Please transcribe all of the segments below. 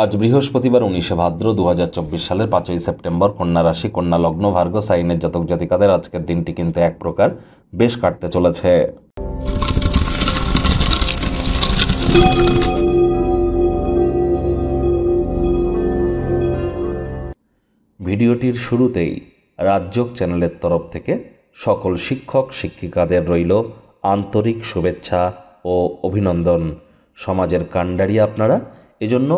আজ বৃহস্পতিবার 19শে ভাদ্র 2024 সালের 5ই সেপ্টেম্বর। কন্যা রাশি, কন্যা লগ্ন, ভার্গ সাইনের জাতক জাতিকাদের আজকের দিনটি কিন্তু এক প্রকার বেশ কাটতে চলেছে। ভিডিওটির শুরুতেই রাজযোগ চ্যানেলের তরফ থেকে সকল শিক্ষক শিক্ষিকাদের রইল আন্তরিক শুভেচ্ছা ও অভিনন্দন। সমাজের কাণ্ডারি আপনারা, এজন্য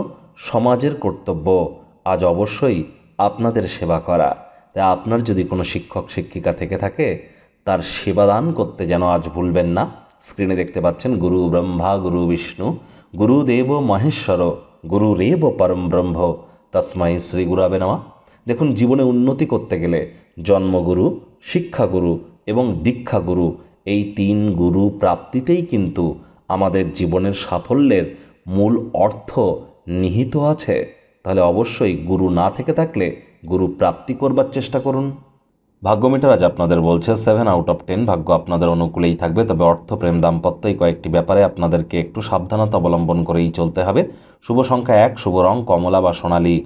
সমাজের কর্তব্য আজ অবশ্যই আপনাদের সেবা করা। তাই আপনার যদি কোনো শিক্ষক শিক্ষিকা থেকে থাকে তার সেবাদান করতে যেন আজ ভুলবেন না। স্ক্রিনে দেখতে পাচ্ছেন গুরু ব্রহ্মা গুরু বিষ্ণু গুরুদেব মহেশ্বর গুরুরেব পরম ব্রহ্ম তস্মাই শ্রী গুরবে নমঃ। দেখুন, জীবনে উন্নতি করতে গেলে জন্মগুরু, শিক্ষাগুরু এবং দীক্ষাগুরু, এই 3 গুরু প্রাপ্তিতেই কিন্তু আমাদের জীবনের সাফল্যের মূল অর্থ নিহিত আছে। তাহলে অবশ্যই গুরু না থেকে থাকলে গুরু প্রাপ্তি করবার চেষ্টা করুন। ভাগ্যমিটার আজ আপনাদের বলছে 7 আউট অফ 10 ভাগ্য আপনাদের অনুকূলেই থাকবে। তবে অর্থ, প্রেম, দাম্পত্য এই কয়েকটি ব্যাপারে আপনাদেরকে একটু সাবধানতা অবলম্বন করেই চলতে হবে। শুভ সংখ্যা 1, শুভ রং কমলা বা সোনালী।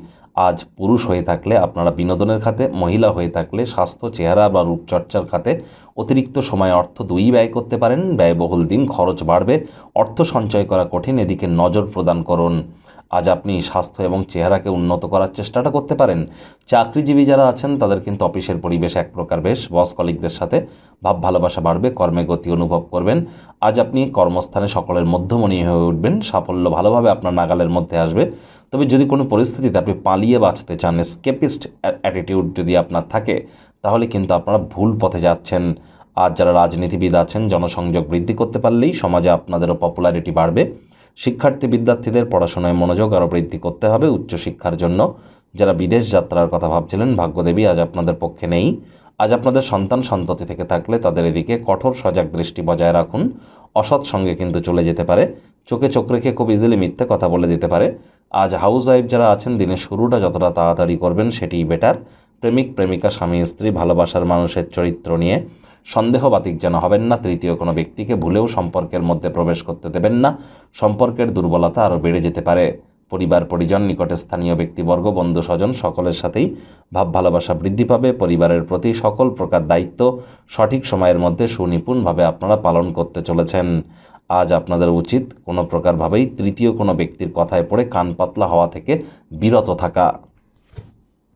আজ পুরুষ হয়ে থাকলে আপনারা বিনোদনের খাতে, মহিলা হয়ে থাকলে স্বাস্থ্য, চেহারা বা রূপচর্চার খাতে অতিরিক্ত সময় অর্থ দুই ব্যয় করতে পারেন। ব্যয়বহুল দিন, খরচ বাড়বে, অর্থ সঞ্চয় করা কঠিন, এদিকে নজর প্রদান করুন। আজ আপনি স্বাস্থ্য এবং চেহারাকে উন্নত করার চেষ্টাটা করতে পারেন। চাকরিজীবী যারা আছেন তাদের কিন্তু অফিসের পরিবেশ এক প্রকার বেশ, বস কলিগদের সাথে ভাব ভালোবাসা বাড়বে, কর্মে গতি অনুভব করবেন। আজ আপনি কর্মস্থানে সকলের মধ্যমণি হয়ে উঠবেন, সাফল্য ভালোভাবে আপনার নাগালের মধ্যে আসবে। তবে যদি কোনো পরিস্থিতিতে আপনি পালিয়ে বাঁচতে চান, স্কেপিস্ট অ্যাটিটিউড যদি আপনার থাকে, তাহলে কিন্তু আপনারা ভুল পথে যাচ্ছেন। আজ যারা রাজনীতিবিদ আছেন, জনসংযোগ বৃদ্ধি করতে পারলেই সমাজে আপনাদেরও পপুলারিটি বাড়বে। শিক্ষার্থী বিদ্যার্থীদের পড়াশোনায় মনোযোগ আরও বৃদ্ধি করতে হবে উচ্চশিক্ষার জন্য। যারা বিদেশ যাত্রার কথা ভাবছিলেন, ভাগ্যদেবী আজ আপনাদের পক্ষে নেই। আজ আপনাদের সন্তান সন্ততি থেকে থাকলে তাদের এদিকে কঠোর সজাগ দৃষ্টি বজায় রাখুন। অসৎ সঙ্গে কিন্তু চলে যেতে পারে, চোখে চোখ রেখে খুব ইজিলি মিথ্যে কথা বলে দিতে পারে। আজ হাউস ওয়াইফ যারা আছেন, দিনের শুরুটা যতটা তাড়াতাড়ি করবেন সেটিই বেটার। প্রেমিক প্রেমিকা, স্বামী স্ত্রী, ভালোবাসার মানুষের চরিত্র নিয়ে সন্দেহবাতিক যেন হবেন না। তৃতীয় কোনো ব্যক্তিকে ভুলেও সম্পর্কের মধ্যে প্রবেশ করতে দেবেন না, সম্পর্কের দুর্বলতা আরও বেড়ে যেতে পারে। পরিবার পরিজন, নিকটে স্থানীয় ব্যক্তিবর্গ, বন্ধু স্বজন সকলের সাথেই ভাব ভালোবাসা বৃদ্ধি পাবে। পরিবারের প্রতি সকল প্রকার দায়িত্ব সঠিক সময়ের মধ্যে সুনিপুণভাবে আপনারা পালন করতে চলেছেন। আজ আপনাদের উচিত কোনো প্রকারভাবেই তৃতীয় কোনো ব্যক্তির কথায় পড়ে কান পাতলা হওয়া থেকে বিরত থাকা।